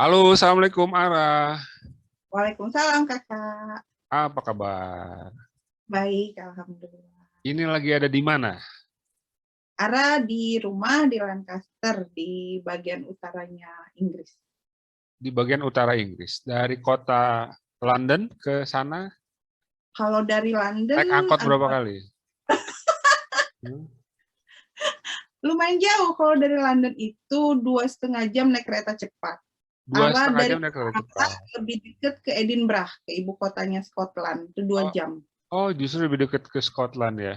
Halo, Assalamualaikum Ara. Waalaikumsalam kakak. Apa kabar? Baik, alhamdulillah. Ini lagi ada di mana? Ara di rumah di Lancaster di bagian utaranya Inggris. Di bagian utara Inggris. Dari kota London ke sana, Kalau dari naik London angkot berapa agak kali? Hmm, lumayan jauh. Kalau dari London itu 2,5 jam naik kereta cepat. Dua Ara setengah dari jam naik kereta Jakarta cepat. lebih dekat ke Edinburgh, ke ibu kotanya Scotland. Itu dua Oh, jam. oh, justru lebih dekat ke Scotland ya.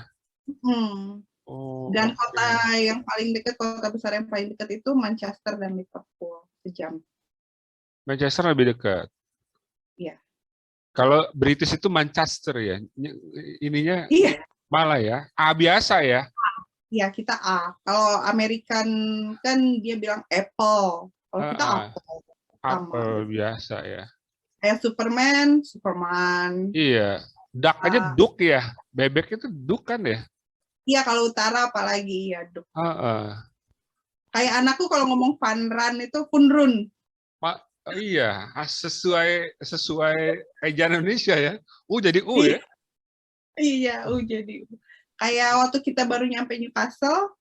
Hmm. Oh, Dan oke. kota yang paling dekat, kota besar yang paling dekat itu Manchester dan Liverpool. Sejam. Manchester lebih dekat. Iya. Kalau British itu Manchester ya. Ininya Iya. malah ya. Ah, biasa ya. Ya, kita A. Kalau American kan dia bilang Apple. Kalau Ah, kita ah, Apple. Sama Apple gitu. biasa ya. Kayak Superman, Superman. Iya. Duck aja A. duck ya. Bebek itu duck kan ya. Iya, kalau utara apalagi ya, Duk. Ah, ah. Kayak anakku kalau ngomong fun run itu Funrun. Pak, oh iya, sesuai sesuai ejaan Indonesia ya. Jadi U ya. Iya, jadi kayak waktu kita baru nyampe Newcastle.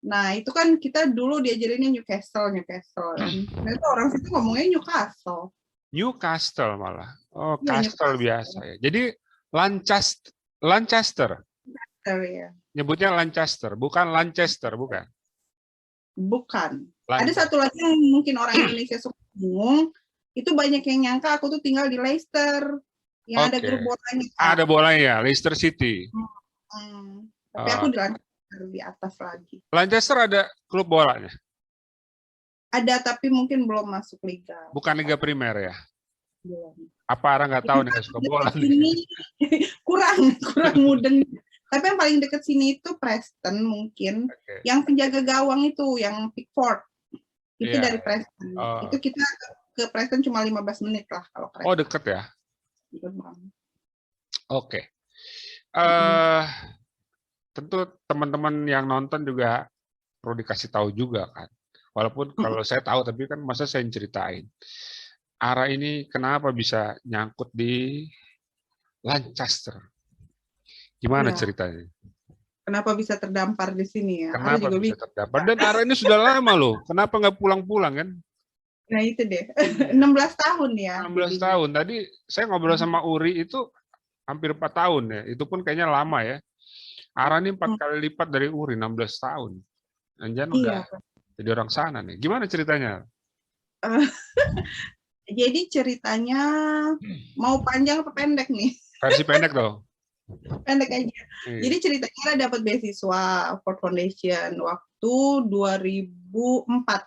Nah, itu kan kita dulu diajarinnya Newcastle, Newcastle kan. Nah, itu orang situ ngomongnya Newcastle. Newcastle malah. Oh, Iya, Castle biasa Newcastle. ya. Jadi Lancaster, Lancaster. Ya. Nyebutnya Lancaster, bukan Lancaster, bukan. Bukan. Ada satu Lancaster. lagi yang mungkin orang Indonesia suka bingung, itu banyak yang nyangka aku tuh tinggal di Leicester, yang ada Oke. grup bolanya, Kak. Ada bolanya, Leicester City. Tapi aku Uh, di Lancaster, di atas lagi. Lancaster ada klub bolanya, Ada, tapi mungkin belum masuk liga. bukan Liga Primer ya. Belum. Apa orang nggak tahu Yang nih nggak suka bola dekat nih. sini, kurang mudeng. Tapi yang paling dekat sini itu Preston mungkin. Oke. Yang penjaga gawang itu, yang Pickford. Itu Iya. dari Preston. Oh, Itu kita ke Preston cuma 15 menit lah kalau oh kereta. deket ya. Gitu. Oke. Eh, tentu teman-teman yang nonton juga perlu dikasih tahu juga kan. Walaupun kalau saya tahu, tapi kan masa saya yang ceritain. Ara ini kenapa bisa nyangkut di Lancaster? Gimana Ya, ceritanya? kenapa bisa terdampar di sini ya? Ara Kenapa juga bisa bisa. terdapat? Dan Ara ini sudah lama loh. Kenapa nggak pulang-pulang kan? Nah itu deh, Iya. 16 tahun ya 16 jadinya. tahun. Tadi saya ngobrol sama Uri itu hampir 4 tahun ya. Itu pun kayaknya lama ya. Ara ini 4 Hmm, kali lipat dari Uri, 16 tahun. Anjan udah iya. jadi orang sana nih. Gimana ceritanya? Eh, jadi ceritanya mau panjang apa pendek nih? Versi pendek dong. Pendek aja. Jadi Iya. ceritanya dapat beasiswa Ford Foundation waktu 2004.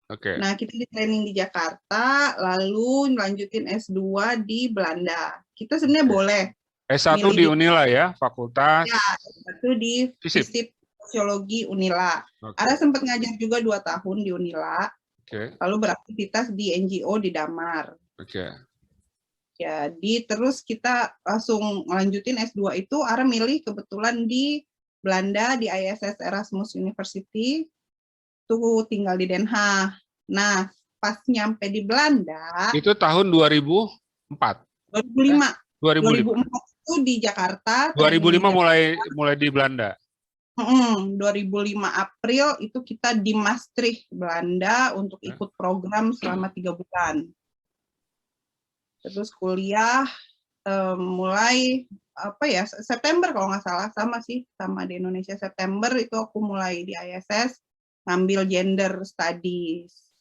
Oke. Nah, kita di training di Jakarta, lalu lanjutin S2 di Belanda. Kita sebenarnya Oke. boleh S1 milih di di Unila ya, Fakultas ya, itu di FISIP. FISIP Sosiologi Unila. Ada Oke. sempat ngajar juga 2 tahun di Unila, Oke. lalu beraktivitas di NGO di Damar. Oke. Jadi terus kita langsung lanjutin S2 itu, Ara milih kebetulan di Belanda di ISS Erasmus University, tuh tinggal di Den Haag. Nah, pas nyampe di Belanda, Itu tahun 2004. 2005, 2005. 2004 itu di Jakarta, training di 2005 Jakarta. mulai di Belanda. 2005 April itu kita di Maastricht, Belanda untuk Ya. ikut program selama 3 bulan. Terus kuliah mulai apa ya September kalau nggak salah, sama sih sama di Indonesia, September itu aku mulai di ISS ngambil gender studies.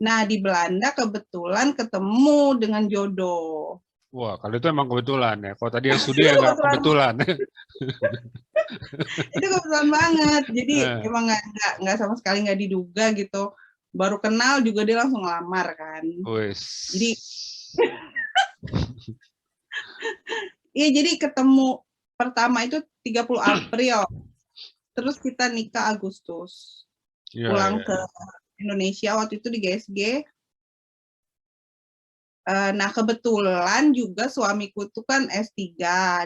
Nah di Belanda kebetulan ketemu dengan jodoh. Wah, kalau itu emang kebetulan ya. Kalau tadi yang studi Itu ya nggak kebetulan, kebetulan. itu kebetulan banget. Jadi Eh, emang nggak sama sekali nggak diduga gitu. Baru kenal juga dia langsung ngelamar kan. Wes. Jadi iya, jadi ketemu pertama itu 30 April. Terus kita nikah Agustus. Iya, Pulang iya. ke Indonesia waktu itu di GSG. Nah, kebetulan juga suamiku itu kan S3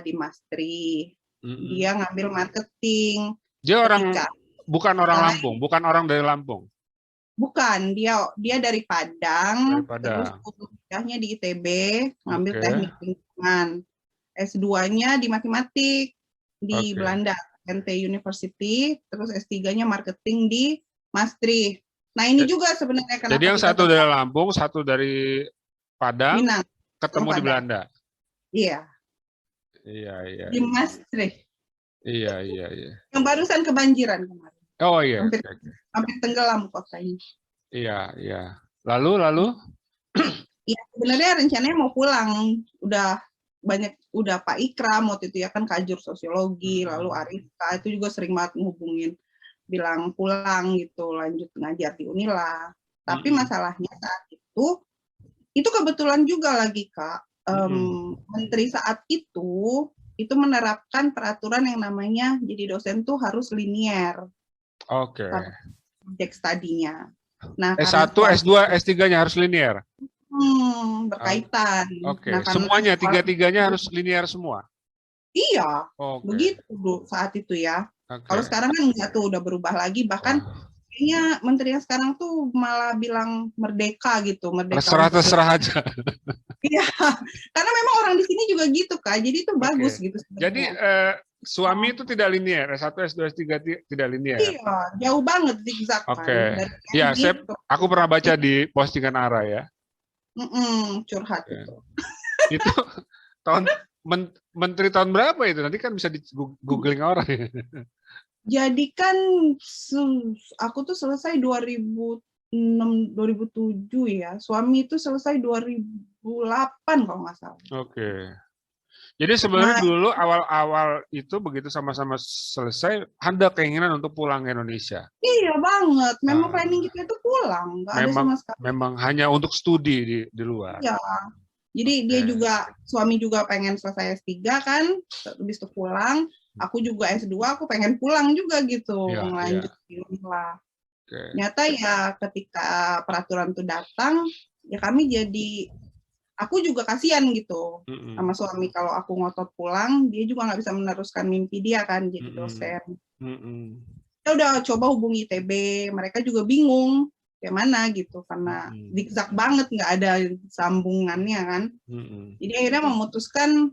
di Maastricht. Mm-mm. Dia ngambil marketing. Dia Ketika bukan orang Lampung, bukan orang dari Lampung. Bukan, dia dari Padang, terus Padang. kuliahnya di ITB, ngambil Oke. teknik lingkungan. S2-nya di matematik di Oke. Belanda, NT University, terus S3-nya marketing di Maastricht. Nah, ini juga sebenarnya Jadi kenapa yang kita satu dari tertarik Lampung, satu dari Padang, Minang sama ketemu di Padang. Belanda. Iya, Iya, iya, di iya. Maastricht. Iya, iya, iya. Yang barusan kebanjiran kemarin. Oh iya, Hampir, oke, oke. hampir tenggelam kotanya. Iya, iya. Lalu? Iya, sebenarnya rencananya mau pulang. Udah Pak Ikram waktu itu ya kan kajur sosiologi, lalu Arifka itu juga sering banget menghubungin bilang pulang gitu, lanjut ngajar di Unila. Tapi masalahnya saat itu kebetulan juga lagi Kak, menteri saat itu menerapkan peraturan yang namanya jadi dosen tuh harus linier. Oke. Subjek studinya. Nah, S1, karena S2, S3-nya harus linear. berkaitan. Oke. Nah, karena Semuanya, tiga-tiganya harus linear semua. iya, Oke. begitu saat itu ya. Kalau Oke. sekarang kan enggak tuh, udah berubah lagi. Bahkan kayaknya menteri yang sekarang tuh malah bilang merdeka gitu, merdeka untuk Terserah aja. Iya, karena memang orang di sini juga gitu Kak. Jadi itu bagus gitu Jadi sebenarnya. suami itu tidak linear, S1, S2, S3 tidak linear. Iya, jauh banget zigzag kan. Oke. Dari Ya, gitu. aku pernah baca di postingan Ara ya. Curhat Oke. itu. Itu menteri tahun berapa itu? Nanti kan bisa di googling orang. Jadi kan aku tuh selesai 2006, 2007 ya. Suami itu selesai 2008 kalau nggak salah. Oke. Jadi sebenarnya dulu awal-awal itu begitu sama-sama selesai, ada keinginan untuk pulang ke Indonesia. Iya banget. Memang planning kita itu pulang, nggak ada sama sekali. Memang hanya untuk studi di luar. Iya. Jadi dia juga, suami juga pengen selesai S3 kan, habis itu pulang. Aku juga S2, aku pengen pulang juga gitu, lanjut di Unila. Nyata ya ketika peraturan itu datang, ya kami jadi, aku juga kasihan gitu sama suami. Kalau aku ngotot pulang, dia juga nggak bisa meneruskan mimpi dia kan jadi dosen. Kita udah coba hubungi ITB, mereka juga bingung kayak mana gitu, karena zigzag banget, nggak ada sambungannya kan. Jadi akhirnya memutuskan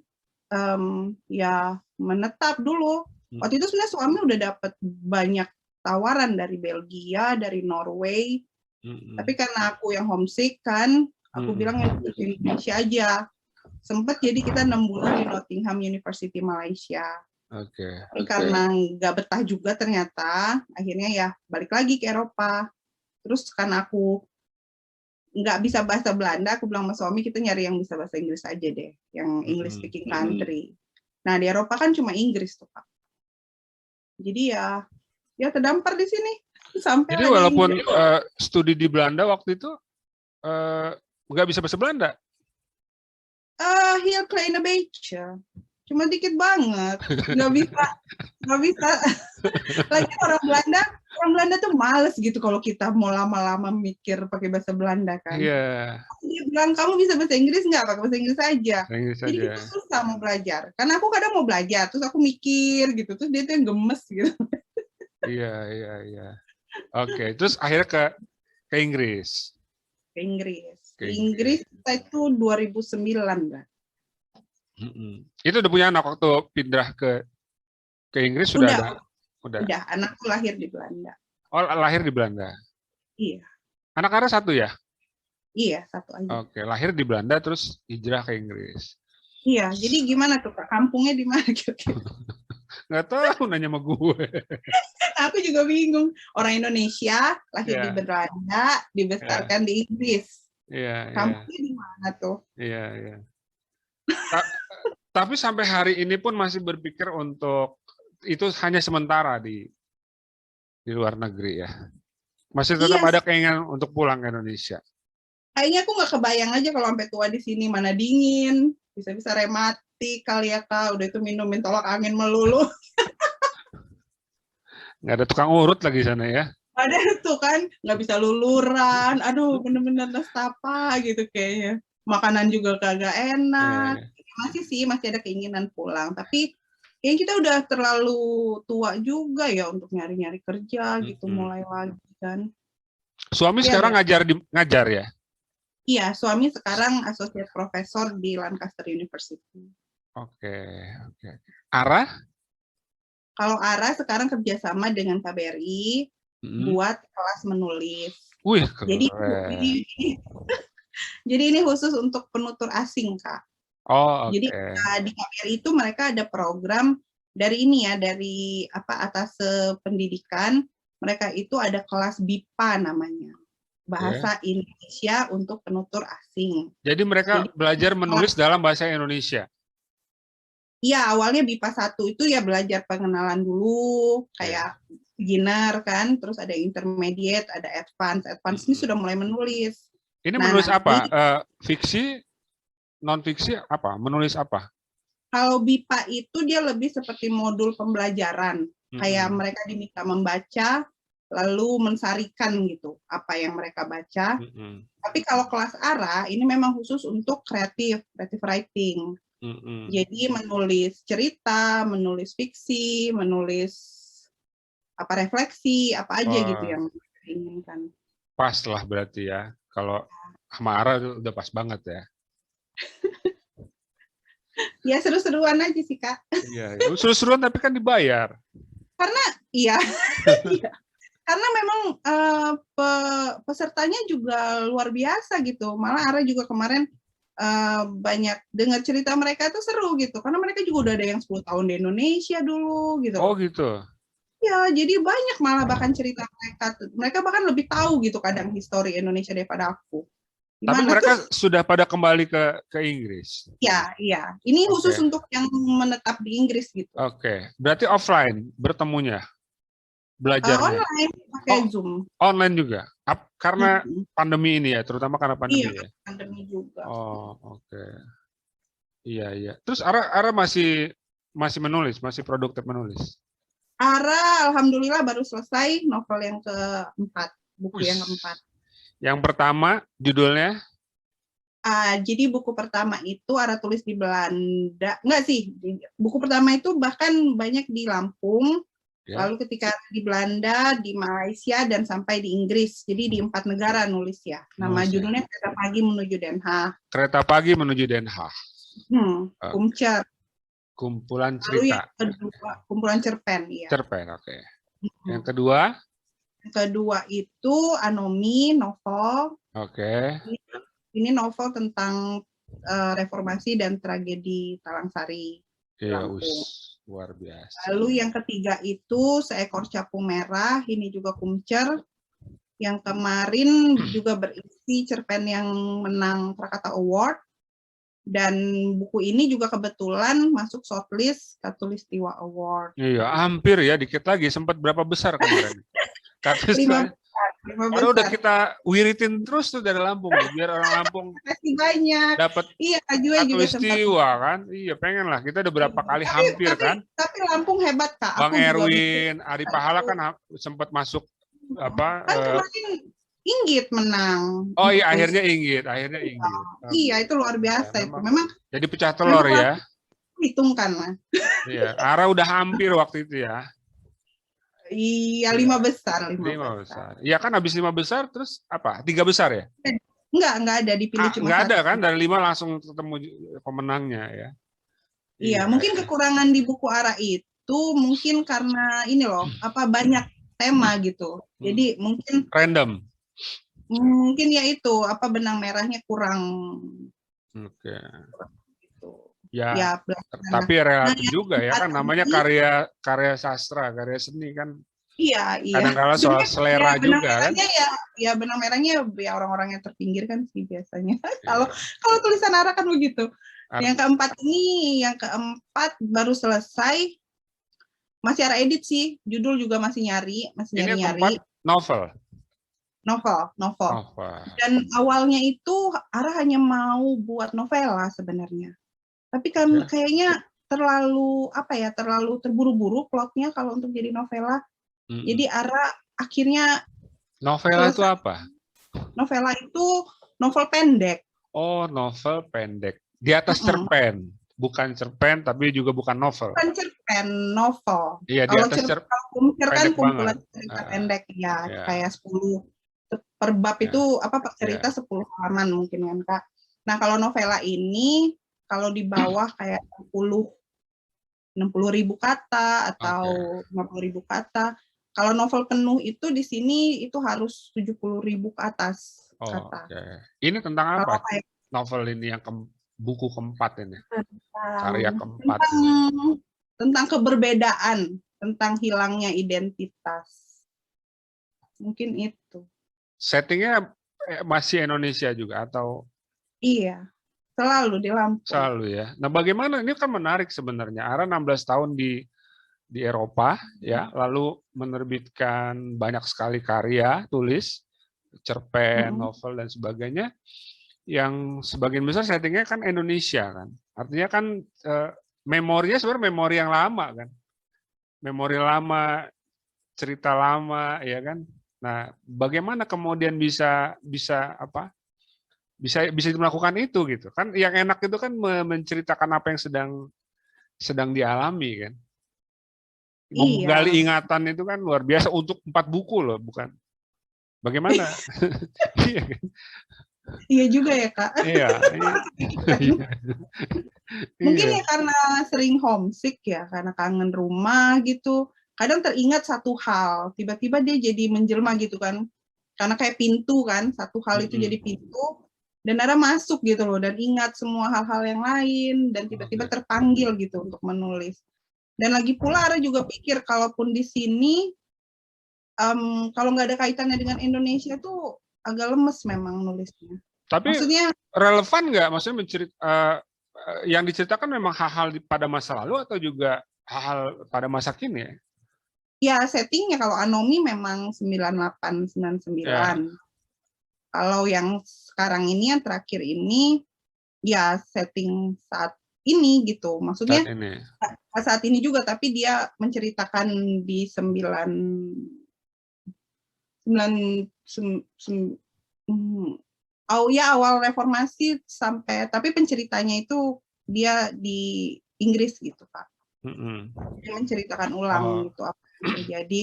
ya menetap dulu. Waktu itu sebenarnya suami udah dapat banyak tawaran dari Belgia, dari Norway, tapi karena aku yang homesick kan, aku bilang di Indonesia aja. Sempat jadi kita 6 bulan di Nottingham University Malaysia. Karena nggak betah juga ternyata, akhirnya ya balik lagi ke Eropa. Terus karena aku nggak bisa bahasa Belanda, aku bilang sama suami kita nyari yang bisa bahasa Inggris aja deh, yang English speaking country. Nah di Eropa kan cuma Inggris tuh Pak. Jadi ya terdampar di sini sampai. Jadi walaupun studi di Belanda waktu itu nggak bisa bahasa Belanda? Heel kleine beetje, cuma dikit banget, nggak bisa. Lagi orang Belanda tuh males gitu kalau kita mau lama-lama mikir pakai bahasa Belanda kan. Iya. Dia bilang, kamu bisa bahasa Inggris nggak? Pakai bahasa Inggris aja. Jadi kita susah mau belajar. Karena aku kadang mau belajar, terus aku mikir gitu, terus dia tuh yang gemes gitu. Iya. Oke, terus akhirnya ke Inggris. Ke Inggris kita itu 2009 kan. Itu udah punya anak waktu pindah ke Inggris sudah ada? Udah, anakku lahir di Belanda. Oh, lahir di Belanda? Iya. Anak Ara satu ya? Iya, satu aja. Oke, lahir di Belanda terus hijrah ke Inggris. Iya, jadi gimana tuh Kak? Kampungnya di mana kira-kira? Nggak tahu, nanya sama gue. Aku juga bingung. Orang Indonesia, lahir di Belanda, dibesarkan di Inggris. Iya. Kampungnya di mana tuh? Iya. Tapi sampai hari ini pun masih berpikir untuk itu hanya sementara di luar negeri ya. Masih tetap ada keinginan untuk pulang ke Indonesia. Kayaknya aku nggak kebayang aja kalau sampai tua di sini, mana dingin, bisa-bisa rematik kali ya Kak, udah itu minumin tolak angin melulu. Nggak ada tukang urut lagi sana ya. Ada tuh kan, nggak bisa luluran, aduh bener-bener nestapa gitu kayaknya. Makanan juga kagak enak. Masih ada keinginan pulang, tapi kayaknya kita udah terlalu tua juga ya untuk nyari-nyari kerja gitu, mulai lagi kan. Suami Iya, sekarang ngajar ya? iya, suami sekarang associate professor di Lancaster University. Oke, oke. Ara? Kalau Ara sekarang kerjasama dengan KBRI buat kelas menulis. Wih, Jadi keren. jadi ini khusus untuk penutur asing, Kak. Oh, Jadi di KBRI itu mereka ada program dari ini ya, dari atas pendidikan, mereka itu ada kelas BIPA namanya. Bahasa Indonesia untuk penutur asing. Jadi mereka belajar menulis dalam bahasa Indonesia. Iya, awalnya BIPA 1 itu ya belajar pengenalan dulu, kayak beginner kan, terus ada intermediate, ada advance. Advance ini sudah mulai menulis. Ini menulis apa? Fiksi, non-fiksi apa? Menulis apa? Kalau BIPA itu dia lebih seperti modul pembelajaran. Kayak mereka diminta membaca, lalu mensarikan gitu, apa yang mereka baca. Tapi kalau kelas ARA, ini memang khusus untuk creative writing. Jadi menulis cerita, menulis fiksi, menulis refleksi, apa aja gitu yang diinginkan. Pas lah berarti ya. Kalau sama Ara udah pas banget ya. Ya seru-seruan aja sih, Kak. Iya, seru-seruan tapi kan dibayar. Karena iya. Karena memang pesertanya juga luar biasa gitu. Malah Ara juga kemarin banyak dengar cerita mereka itu seru gitu, karena mereka juga udah ada yang 10 tahun di Indonesia dulu gitu. Oh gitu. Ya, jadi banyak malah bahkan cerita mereka bahkan lebih tahu gitu kadang histori Indonesia daripada aku. Tapi mereka sudah pada kembali ke Inggris. Iya, iya. Ini khusus untuk yang menetap di Inggris gitu. Oke, berarti offline bertemunya, belajarnya. Online pakai Zoom. Online juga, karena pandemi ini ya, terutama karena pandemi ya. Pandemi juga. Oh, oke. Iya, iya. Terus Ara masih menulis, masih produktif menulis. Ara alhamdulillah baru selesai novel yang keempat, buku yang keempat. Yang pertama judulnya? Jadi buku pertama itu Ara tulis di Belanda. Enggak sih, buku pertama itu bahkan banyak di Lampung, lalu ketika di Belanda, di Malaysia, dan sampai di Inggris. Jadi di 4 negara nulis ya. Nama judulnya Kereta Pagi Menuju Den Haag. Kereta Pagi Menuju Den Haag. Kumcer. Kumpulan cerita. Lalu yang kedua, kumpulan cerpen. Ya. Cerpen, oke. Yang kedua? Yang kedua itu Anomi, novel. Oke. Ini novel tentang reformasi dan tragedi Talangsari. Iya, luar biasa. Lalu yang ketiga itu Seekor Capung Merah, ini juga kumcer. Yang kemarin juga berisi cerpen yang menang Krakatau Award. Dan buku ini juga kebetulan masuk shortlist Katulistiwa Award. Iya, hampir ya, dikit lagi. Sempat berapa besar kemarin? 5 besar. Karena udah kita wiritin terus tuh dari Lampung, biar orang Lampung dapat Katulistiwa kan. Iya, pengen lah. Kita udah berapa kali hampir kan. Tapi Lampung hebat, Kak. Bang Erwin, Ari Pahala kan sempat masuk apa? Kan kemarin Inggit menang. Oh iya, akhirnya Inggit. Iya, itu luar biasa itu. Memang. Jadi pecah telur ya. Hitungkan lah. Iya, Ara udah hampir waktu itu ya. Iya, 5 besar. 5 besar. Iya kan habis 5 besar terus apa? 3 besar ya? Enggak ada dipilih cuma enggak 1. ada kan, dari 5 langsung ketemu pemenangnya ya. Iya, mungkin kekurangan di buku Ara itu mungkin karena ini loh, banyak tema gitu. Jadi mungkin random. Mungkin ya itu benang merahnya kurang. Oke. Gitu. Ya tapi relatif juga ya kan, namanya karya sastra, karya seni kan. Iya. Kadang-kadang soal selera juga kan. Ya benang merahnya ya orang-orang yang terpinggir kan sih biasanya. Kalau tulisan Ara kan begitu. Yang keempat baru selesai. Masih Ara edit sih, judul juga masih nyari. Ini keempat novel. Dan awalnya itu Ara hanya mau buat novela sebenarnya. Tapi kan kayaknya terlalu terburu-buru plotnya kalau untuk jadi novela. Jadi Ara akhirnya. Novela itu apa? Novela itu novel pendek. Oh, novel pendek. Di atas cerpen. Bukan cerpen tapi juga bukan novel. Bukan cerpen, novel. Iya, di atas cerpen. Kumpulan cerita pendek ya, kayak 10 per bab Ya. itu apa per cerita 10 halaman mungkin kan Kak. Nah kalau novela ini kalau di bawah kayak 60.000 kata atau 50.000 kata. Kalau novel penuh itu di sini itu harus 70.000 ke atas kata. Ini tentang Kalau apa? kayak Novel ini yang buku keempat ini, karya keempat. tentang keberbedaan, tentang hilangnya identitas. Mungkin itu. Settingnya masih Indonesia juga atau? Iya, selalu di Lampung. Selalu ya. Nah, bagaimana ini kan menarik sebenarnya. Ara 16 tahun di Eropa ya, lalu menerbitkan banyak sekali karya tulis, cerpen, novel dan sebagainya. Yang sebagian besar settingnya kan Indonesia kan. Artinya kan memorinya sebenarnya memori yang lama kan. Memori lama, cerita lama ya kan. Nah, bagaimana kemudian bisa melakukan itu gitu kan? Yang enak itu kan menceritakan apa yang sedang dialami kan. Menggali ingatan itu kan luar biasa untuk 4 buku loh, bukan? Bagaimana? Iya juga ya Kak. Iya. Mungkin ya karena sering homesick ya, karena kangen rumah gitu. Kadang teringat satu hal, tiba-tiba dia jadi menjelma gitu kan. Karena kayak pintu kan, satu hal itu jadi pintu, dan Ara masuk gitu loh, dan ingat semua hal-hal yang lain, dan tiba-tiba terpanggil gitu untuk menulis. Dan lagi pula Ara juga pikir, kalaupun di sini, kalau nggak ada kaitannya dengan Indonesia tuh agak lemes memang nulisnya. Tapi maksudnya, relevan nggak? Maksudnya yang diceritakan memang hal-hal pada masa lalu atau juga hal-hal pada masa kini ya? Ya, settingnya kalau Anomi memang 98, 99. Kalau yang sekarang ini, yang terakhir ini, ya setting saat ini gitu. Maksudnya saat ini juga, tapi dia menceritakan di 9 awal reformasi sampai, tapi penceritanya itu dia di Inggris gitu Pak. Dia menceritakan ulang gitu apa yang terjadi.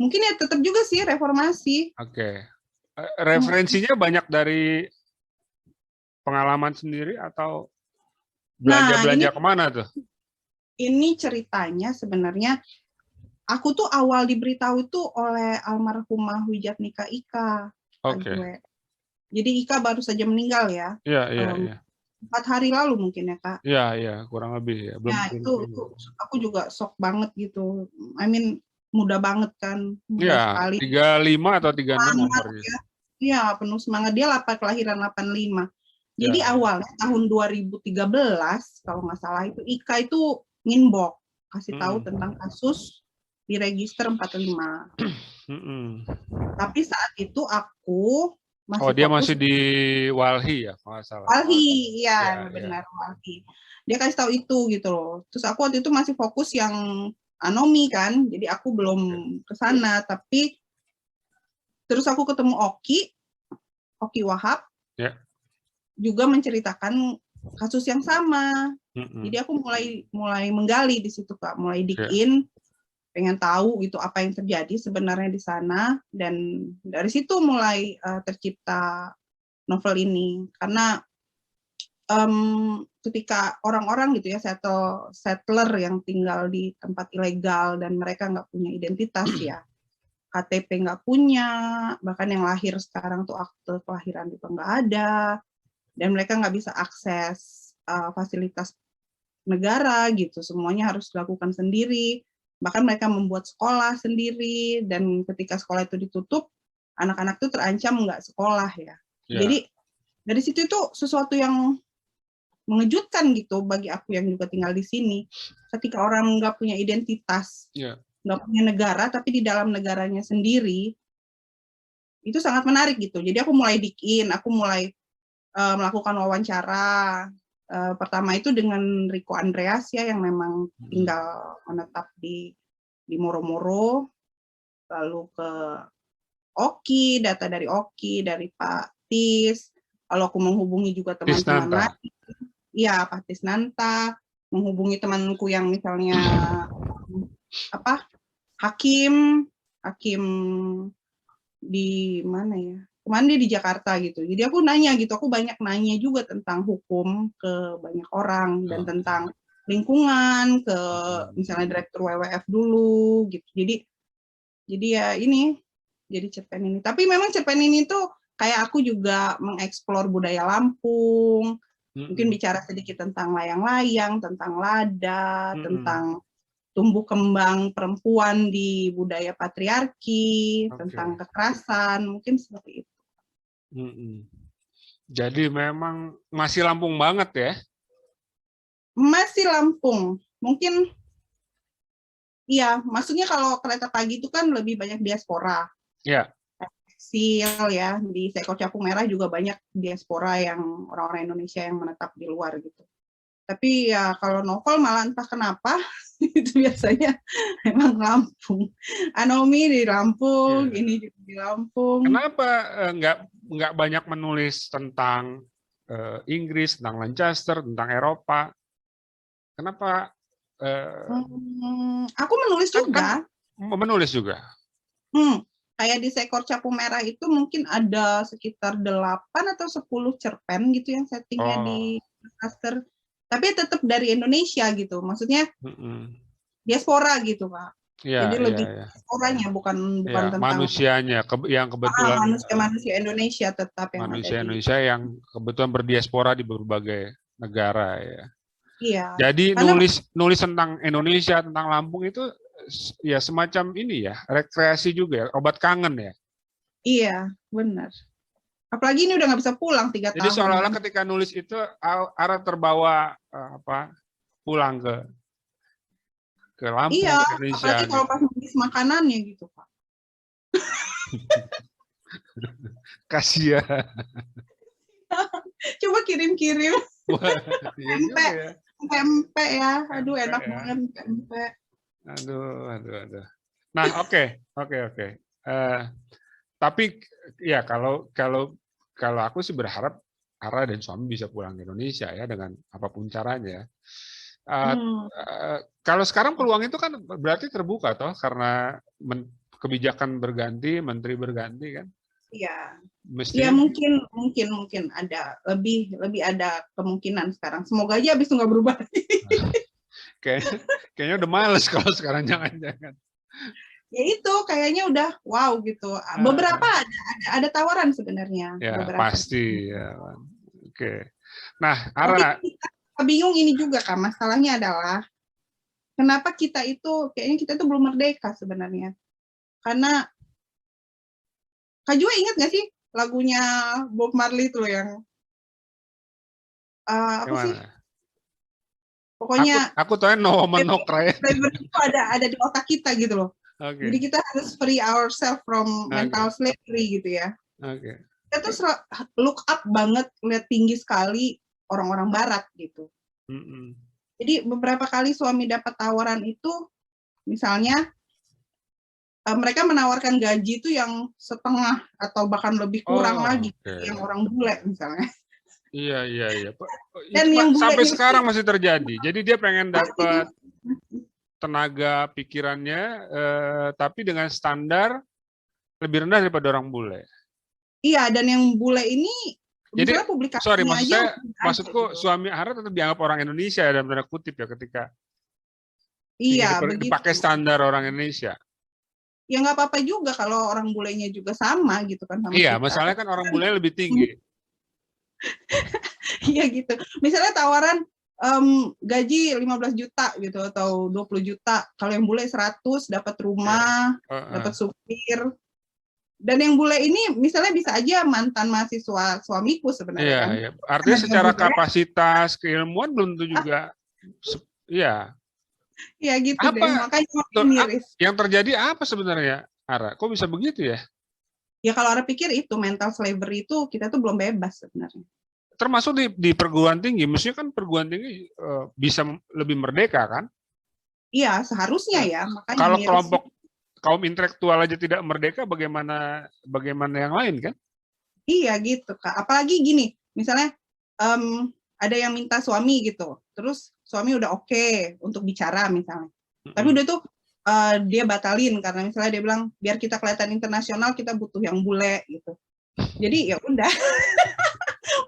Mungkin ya tetap juga sih reformasi. Referensinya banyak dari pengalaman sendiri atau belanja-belanja kemana tuh? Ini ceritanya sebenarnya aku tuh awal diberitahu itu oleh almarhumah Wijatnika Ika. Jadi Ika baru saja meninggal ya. Iya. 4 hari lalu mungkin ya Kak. Iya, kurang lebih ya. Ya itu aku juga shock banget gitu. I mean muda banget kan, muda sekali. 35 atau 36 umurnya. Iya, penuh semangat. Dia kelahiran 85. Jadi awalnya tahun 2013 kalau nggak salah itu Ika itu nginbox kasih tahu tentang kasus di register 45. Tapi saat itu aku masih dia masih di Walhi ya, kalau nggak salah. Walhi, iya benar Walhi. Dia kasih tahu itu gitu loh. Terus aku waktu itu masih fokus yang Anomi kan, jadi aku belum ke sana. Tapi terus aku ketemu Oki Wahab, juga menceritakan kasus yang sama. Jadi aku mulai menggali di situ Kak, mulai dig in, pengen tahu gitu apa yang terjadi sebenarnya di sana, dan dari situ mulai tercipta novel ini. Karena ketika orang-orang gitu ya settler yang tinggal di tempat ilegal dan mereka nggak punya identitas ya, KTP nggak punya, bahkan yang lahir sekarang tuh akte kelahiran juga nggak ada, dan mereka nggak bisa akses fasilitas negara gitu, semuanya harus dilakukan sendiri, bahkan mereka membuat sekolah sendiri, dan ketika sekolah itu ditutup, anak-anak tuh terancam nggak sekolah ya. Jadi dari situ itu sesuatu yang mengejutkan gitu bagi aku yang juga tinggal di sini, ketika orang nggak punya identitas, nggak punya negara, tapi di dalam negaranya sendiri, itu sangat menarik gitu. Jadi aku mulai dig in, aku mulai melakukan wawancara. Pertama itu dengan Rico Andreas ya, yang memang tinggal menetap di Moro-Moro, lalu ke Oki, data dari Oki, dari Pak Tis, lalu aku menghubungi juga teman-teman lain. Iya, Pak Tisnanta, menghubungi temanku yang misalnya hakim di mana ya, kemarin dia di Jakarta gitu. Jadi aku nanya gitu, aku banyak nanya juga tentang hukum ke banyak orang dan tentang lingkungan ke misalnya direktur WWF dulu gitu. Jadi ya ini jadi cerpen ini. Tapi memang cerpen ini tuh kayak aku juga mengeksplor budaya Lampung, mungkin bicara sedikit tentang layang-layang, tentang lada, tentang tumbuh kembang perempuan di budaya patriarki, tentang kekerasan, mungkin seperti itu. Jadi memang masih Lampung banget ya? Masih Lampung, mungkin iya, maksudnya kalau kereta pagi itu kan lebih banyak diaspora. Ya. Kecil ya, di Seekor Capung Merah juga banyak diaspora yang orang-orang Indonesia yang menetap di luar gitu. Tapi ya kalau novel malah entah kenapa itu biasanya memang Lampung. Anomi di Lampung, ini juga di Lampung. Kenapa nggak banyak menulis tentang Inggris, tentang Lancaster, tentang Eropa? Kenapa? Aku menulis juga. Menulis juga. Kayak di Seekor Capung Merah itu mungkin ada sekitar 8 atau 10 cerpen gitu yang settingnya di Lancaster. Tapi tetap dari Indonesia gitu, maksudnya diaspora gitu Pak. Jadi lebih diasporanya bukan tentang manusianya yang kebetulan manusia Indonesia tetap yang manusia ada Indonesia yang kebetulan berdiaspora di berbagai negara ya. Iya. Jadi nulis tentang Indonesia, tentang Lampung itu ya semacam ini ya, rekreasi juga ya, obat kangen ya. Iya, benar. Apalagi ini udah nggak bisa pulang 3 tahun. Jadi seolah-olah ketika nulis itu Ara terbawa pulang ke Lampung, iya, ke Indonesia. Apalagi kalau pas nulis makanannya gitu Pak. Kasihan. Coba kirim-kirim. Pempek ya. Aduh enak banget pempek. Aduh. Nah, oke. Tapi ya kalau aku sih berharap Ara dan suami bisa pulang ke Indonesia ya dengan apapun caranya. Kalau sekarang peluang itu kan berarti terbuka toh karena kebijakan berganti, menteri berganti kan? Iya. Ya mungkin ada lebih ada kemungkinan sekarang. Semoga aja habis itu nggak berubah. Kayaknya udah males kalau sekarang jangan-jangan. Ya itu kayaknya udah wow gitu. Beberapa ada tawaran sebenarnya. Ya beberapa. pasti ya. Oke. Nah, Ara. Tapi kita bingung ini juga kan, masalahnya adalah kenapa kita itu kayaknya kita itu belum merdeka sebenarnya. Karena Kak Jua ingat nggak sih lagunya Bob Marley itu loh yang apa sih? Pokoknya aku tahu No Woman No Cry. Itu ada di otak kita gitu loh. Okay. Jadi kita harus free ourselves from mental slavery gitu ya. Kita tuh look up banget, lihat tinggi sekali orang-orang Barat gitu. Jadi beberapa kali suami dapat tawaran itu, misalnya mereka menawarkan gaji itu yang setengah atau bahkan lebih kurang lagi yang orang bule misalnya. Iya. Dan yang sampai sekarang masih terjadi. Jadi dia pengen dapat tenaga pikirannya, tapi dengan standar lebih rendah daripada orang bule. Iya, dan yang bule ini, jadi publikasinya maksudku gitu. Suami Ara tetap dianggap orang Indonesia dalam tanda kutip ya ketika dipakai standar orang Indonesia. Ya nggak apa-apa juga kalau orang bulenya juga sama gitu kan sama iya, kita. Masalahnya kan orang bule lebih tinggi. Iya gitu. Misalnya tawaran gaji 15 juta gitu atau 20 juta. Kalau yang bule 100 dapat rumah, dapat supir. Dan yang bule ini misalnya bisa aja mantan mahasiswa suamiku sebenarnya kan. Iya. Artinya secara kapasitas keilmuan belum tentu juga. Iya. Iya gitu deh. Makanya miris. Yang terjadi apa sebenarnya, Ara? Kok bisa begitu ya? Ya kalau Ara pikir itu mental slavery itu kita tuh belum bebas sebenarnya. Termasuk di perguruan tinggi, mestinya kan perguruan tinggi bisa lebih merdeka kan? Iya, seharusnya ya. Makanya kalau kelompok kaum intelektual aja tidak merdeka, bagaimana yang lain kan? Iya gitu Kak. Apalagi gini, misalnya ada yang minta suami gitu, terus suami udah oke untuk bicara misalnya, tapi udah tuh dia batalin karena misalnya dia bilang biar kita kelihatan internasional kita butuh yang bule gitu. Jadi ya udah.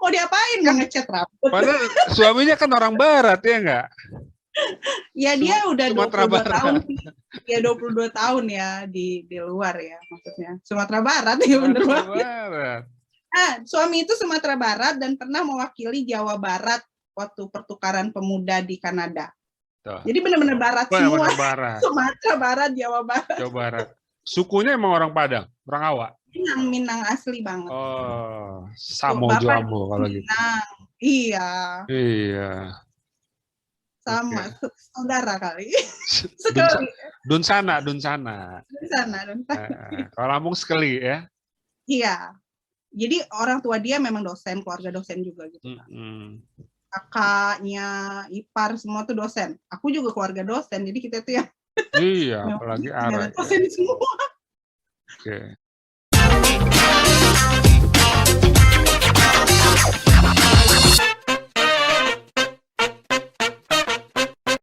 Mau diapain? Mau ngecat rambut? Padahal suaminya kan orang barat, ya nggak? Ya dia udah Sumatera 22 tahun Barat. sih. Ya 22 tahun ya di luar ya maksudnya. Sumatera Barat ya bener Sumatera banget. Barat. Suami itu Sumatera Barat dan pernah mewakili Jawa Barat waktu pertukaran pemuda di Kanada. Tuh. Jadi benar-benar barat semua. Benar-benar barat. Sumatera Barat, Jawa Barat. Jawa Barat. Sukunya emang orang Padang, orang Awak. Minang asli banget. Oh, Samo Bapak Jambo kalau gitu. Minang. Iya. Iya. Sama saudara kali. Sekali. Sekali. Dunsana. Di sana. Kalau Lampung sekali ya. Iya. Jadi orang tua dia memang dosen, keluarga dosen juga gitu. Kakaknya, ipar semua tuh dosen. Aku juga keluarga dosen, jadi kita tuh yang iya, apalagi Ara. dosen semua. Oke.